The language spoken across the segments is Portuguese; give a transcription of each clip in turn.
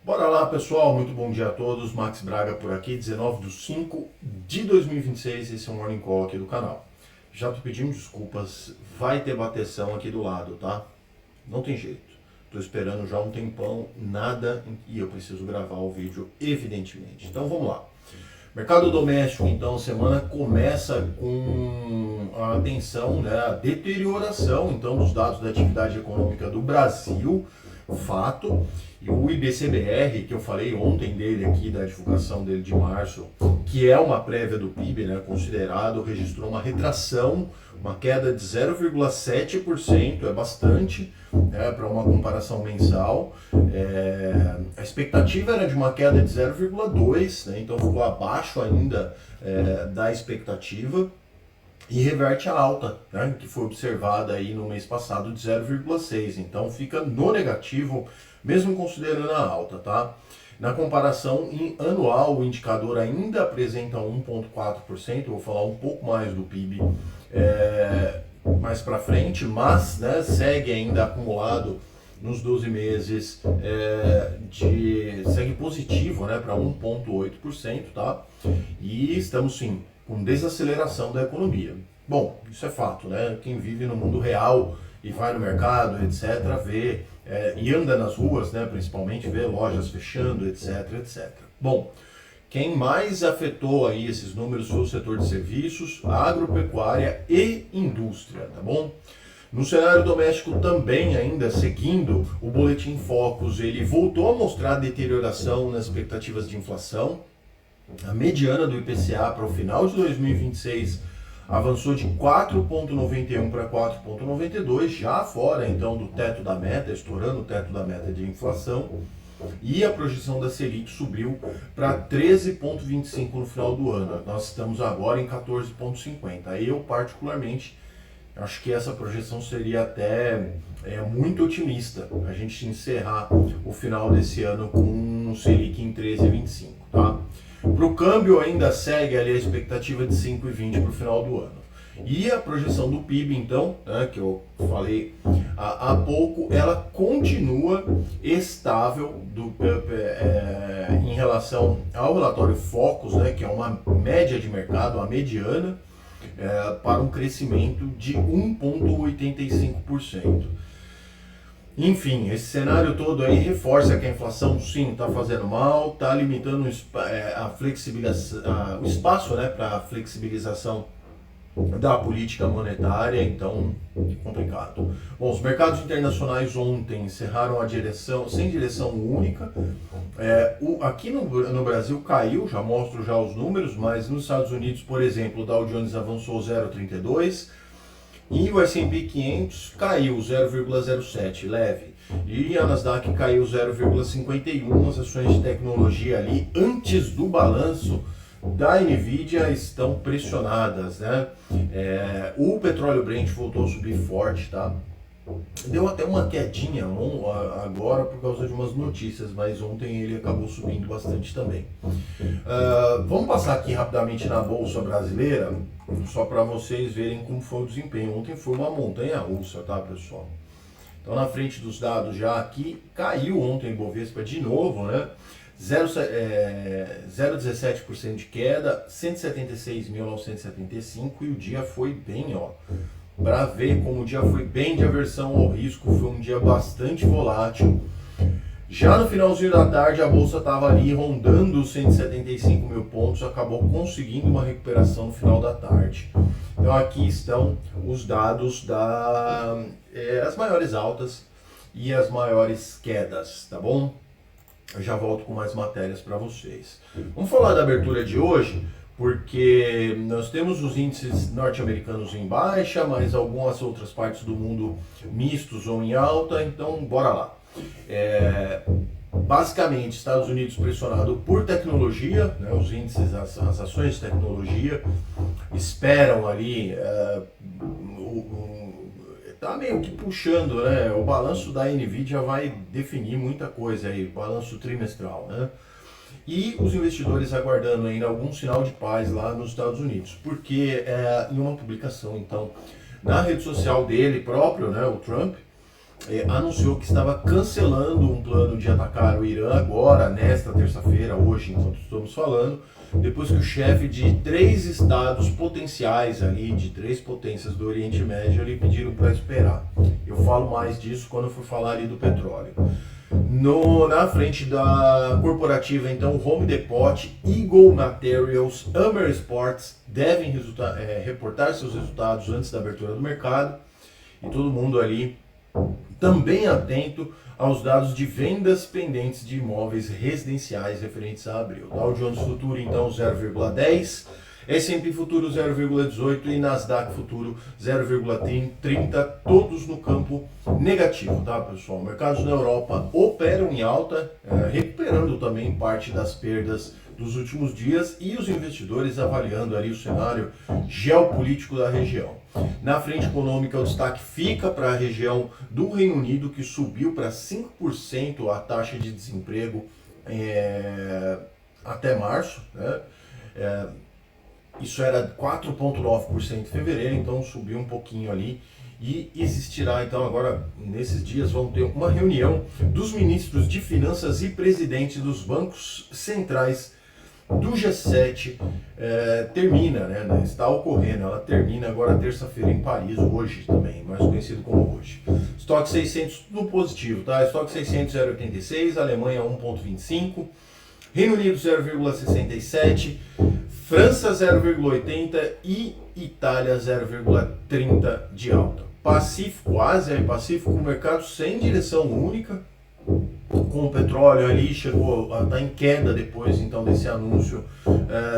Bora lá, pessoal. Muito bom dia a todos. Max Braga por aqui, 19/5/2026. Esse é o Morning Call aqui do canal. Já tô pedindo desculpas, vai ter bateção aqui do lado, tá? Não tem jeito. Tô esperando já um tempão, nada, e eu preciso gravar o vídeo, evidentemente. Então vamos lá. Mercado doméstico, então, semana começa com a atenção, né, a deterioração, então, dos dados da atividade econômica do Brasil, fato. E o IBCBR, que eu falei ontem dele aqui, da divulgação dele de março, que é uma prévia do PIB, né, considerado, registrou uma retração, uma queda de 0,7%, é bastante, né, para uma comparação mensal. A expectativa era de uma queda de 0,2%, né, então ficou abaixo ainda da expectativa. E reverte a alta, né, que foi observada aí no mês passado de 0,6%. Então fica no negativo, mesmo considerando a alta, tá? Na comparação em anual, o indicador ainda apresenta 1,4%. Eu vou falar um pouco mais do PIB mais para frente, mas, né, segue ainda acumulado nos 12 meses, segue positivo, né, para 1,8%, tá? E estamos sim com desaceleração da economia. Bom, isso é fato, né? Quem vive no mundo real e vai no mercado, etc., vê, e anda nas ruas, né, principalmente, vê lojas fechando, etc., etc. Bom, quem mais afetou aí esses números foi o setor de serviços, agropecuária e indústria, tá bom? No cenário doméstico também, ainda seguindo o Boletim Focus, ele voltou a mostrar deterioração nas expectativas de inflação. A mediana do IPCA para o final de 2026 avançou de 4,91 para 4,92, já fora então do teto da meta, estourando o teto da meta de inflação. E a projeção da Selic subiu para 13,25 no final do ano. Nós estamos agora em 14,50. Eu, particularmente, acho que essa projeção seria até muito otimista, a gente encerrar o final desse ano com um Selic em 13,25, tá? Para o câmbio ainda segue ali a expectativa de 5,20 para o final do ano. E a projeção do PIB, então, né, que eu falei há pouco, ela continua estável em relação ao relatório Focus, né, que é uma média de mercado, a mediana, para um crescimento de 1,85%. Enfim, esse cenário todo aí reforça que a inflação sim está fazendo mal, está limitando o espaço, né, para a flexibilização da política monetária, então complicado. Bom, os mercados internacionais ontem encerraram sem direção única. Aqui no Brasil caiu, já mostro já os números, mas nos Estados Unidos, por exemplo, o Dow Jones avançou 0,32%. E o S&P 500 caiu 0,07, leve. E a Nasdaq caiu 0,51. As ações de tecnologia ali, antes do balanço da Nvidia, estão pressionadas, né? O petróleo Brent voltou a subir forte, tá? Deu até uma quedinha agora por causa de umas notícias, mas ontem ele acabou subindo bastante também. Vamos passar aqui rapidamente na Bolsa Brasileira, só para vocês verem como foi o desempenho. Ontem foi uma montanha-russa, tá, pessoal? Então, na frente dos dados já aqui, caiu ontem o Ibovespa de novo, né? 0,17% de queda, 176.975, e o dia foi bem, ó. Para ver como o dia foi bem de aversão ao risco, foi um dia bastante volátil. Já no finalzinho da tarde, a Bolsa estava ali rondando os 175 mil pontos, acabou conseguindo uma recuperação no final da tarde. Então aqui estão os dados as maiores altas e as maiores quedas, tá bom? Eu já volto com mais matérias para vocês. Vamos falar da abertura de hoje, porque nós temos os índices norte-americanos em baixa, mas algumas outras partes do mundo mistos ou em alta, então bora lá. Basicamente, Estados Unidos pressionado por tecnologia, né, os índices, as ações de tecnologia esperam ali, tá meio que puxando, né, o balanço da Nvidia vai definir muita coisa aí, balanço trimestral, né? E os investidores aguardando ainda algum sinal de paz lá nos Estados Unidos, porque em uma publicação, então, na rede social dele próprio, né, o Trump, anunciou que estava cancelando um plano de atacar o Irã agora, nesta terça-feira, hoje, enquanto estamos falando, depois que o chefe de 3 estados potenciais ali, de 3 potências do Oriente Médio, ali pediram para esperar. Eu falo mais disso quando eu for falar ali do petróleo. Na frente da corporativa, então, Home Depot, Eagle Materials, Amer Sports devem reportar seus resultados antes da abertura do mercado, e todo mundo ali também atento aos dados de vendas pendentes de imóveis residenciais referentes a abril. Dow Jones Futuro, então, 0,10%, S&P Futuro 0,18% e Nasdaq Futuro 0,30%, todos no campo negativo, tá, pessoal? Mercados na Europa operam em alta, recuperando também parte das perdas dos últimos dias, e os investidores avaliando ali o cenário geopolítico da região. Na frente econômica, o destaque fica para a região do Reino Unido, que subiu para 5% a taxa de desemprego até março, né? Isso era 4,9% em fevereiro, então subiu um pouquinho ali. E existirá, então, agora, nesses dias, vão ter uma reunião dos ministros de finanças e presidentes dos bancos centrais do G7. Termina, né? Está ocorrendo, ela termina agora terça-feira em Paris, hoje também, mais conhecido como hoje. Estoque 600, tudo positivo, tá? Estoque 600, 0,86, Alemanha 1,25, Reino Unido 0,67, França 0,80 e Itália 0,30 de alta. Pacífico, Ásia e Pacífico, mercado sem direção única, com o petróleo ali, chegou a estar em queda depois então desse anúncio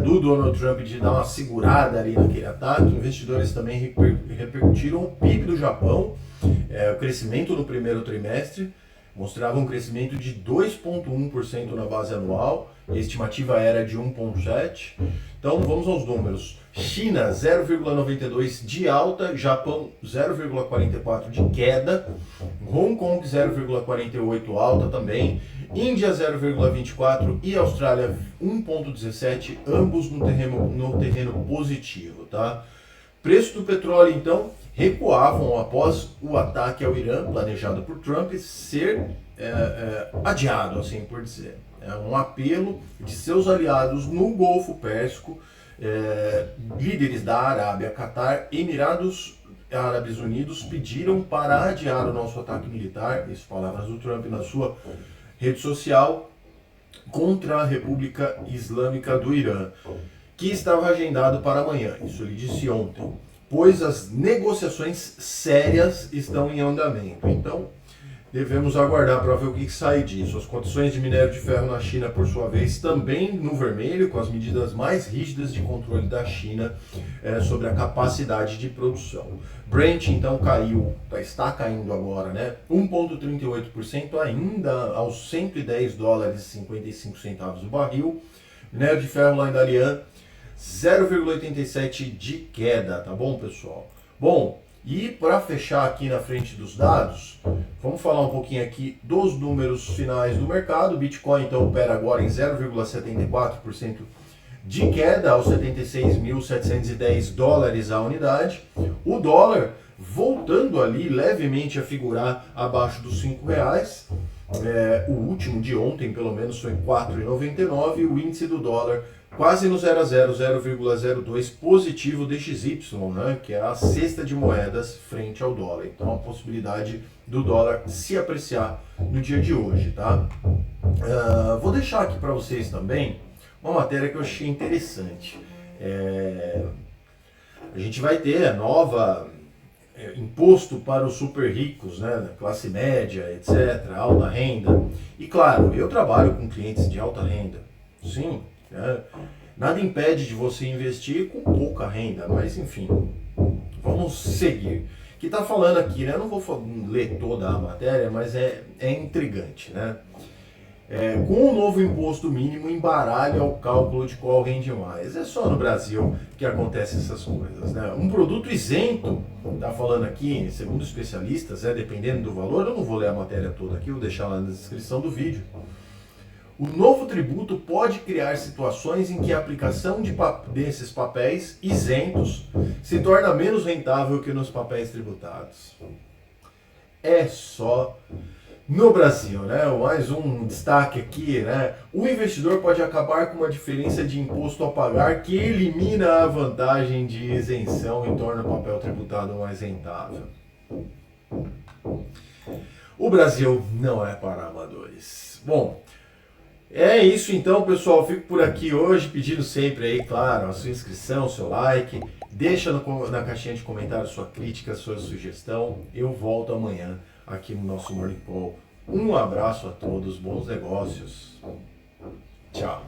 do Donald Trump de dar uma segurada ali naquele ataque. Investidores também repercutiram o PIB do Japão, o crescimento no primeiro trimestre, mostrava um crescimento de 2,1% na base anual, a estimativa era de 1,7%. Então vamos aos números. China 0,92 de alta, Japão 0,44 de queda, Hong Kong 0,48 alta também, Índia 0,24 e Austrália 1,17, ambos no terreno positivo, tá? Preço do petróleo então recuavam após o ataque ao Irã planejado por Trump ser adiado, assim por dizer. É um apelo de seus aliados no Golfo Pérsico, líderes da Arábia, Catar, Emirados Árabes Unidos pediram para adiar o nosso ataque militar, essas palavras do Trump na sua rede social, contra a República Islâmica do Irã, que estava agendado para amanhã, isso ele disse ontem, pois as negociações sérias estão em andamento. Então, devemos aguardar para ver o que sai disso. As condições de minério de ferro na China, por sua vez, também no vermelho, com as medidas mais rígidas de controle da China sobre a capacidade de produção. Brent, então, está caindo agora, né? 1,38% ainda aos 110 dólares e 55 centavos o barril. Minério de ferro lá em Dalian, 0,87 de queda, tá bom, pessoal? Bom, e para fechar aqui na frente dos dados, vamos falar um pouquinho aqui dos números finais do mercado. O Bitcoin então opera agora em 0,74% de queda aos 76.710 dólares a unidade. O dólar voltando ali levemente a figurar abaixo dos R$5. O último de ontem, pelo menos, foi 4,99. O índice do dólar quase no 0 a 0, 0,02 positivo DXY, né, que é a cesta de moedas frente ao dólar. Então a possibilidade do dólar se apreciar no dia de hoje, tá? Vou deixar aqui para vocês também uma matéria que eu achei interessante. A gente vai ter a nova imposto para os super ricos, né, classe média, etc., alta renda. E claro, eu trabalho com clientes de alta renda, sim. Nada impede de você investir com pouca renda, mas enfim, vamos seguir. Que está falando aqui, né? Eu não vou ler toda a matéria, mas é intrigante, né? Com o novo imposto mínimo, embaralha o cálculo de qual rende mais. É só no Brasil que acontecem essas coisas, né? Um produto isento, está falando aqui, segundo especialistas, dependendo do valor, eu não vou ler a matéria toda aqui, vou deixar lá na descrição do vídeo. O novo tributo pode criar situações em que a aplicação desses papéis isentos se torna menos rentável que nos papéis tributados. é só no Brasil, né? Mais um destaque aqui, né? O investidor pode acabar com uma diferença de imposto a pagar que elimina a vantagem de isenção e torna o papel tributado mais rentável. O Brasil não é para amadores. Bom, é isso então, pessoal. Fico por aqui hoje, pedindo sempre aí, claro, a sua inscrição, seu like. Deixa na caixinha de comentários sua crítica, sua sugestão. Eu volto amanhã aqui no nosso Morning Call. Um abraço a todos, bons negócios. Tchau.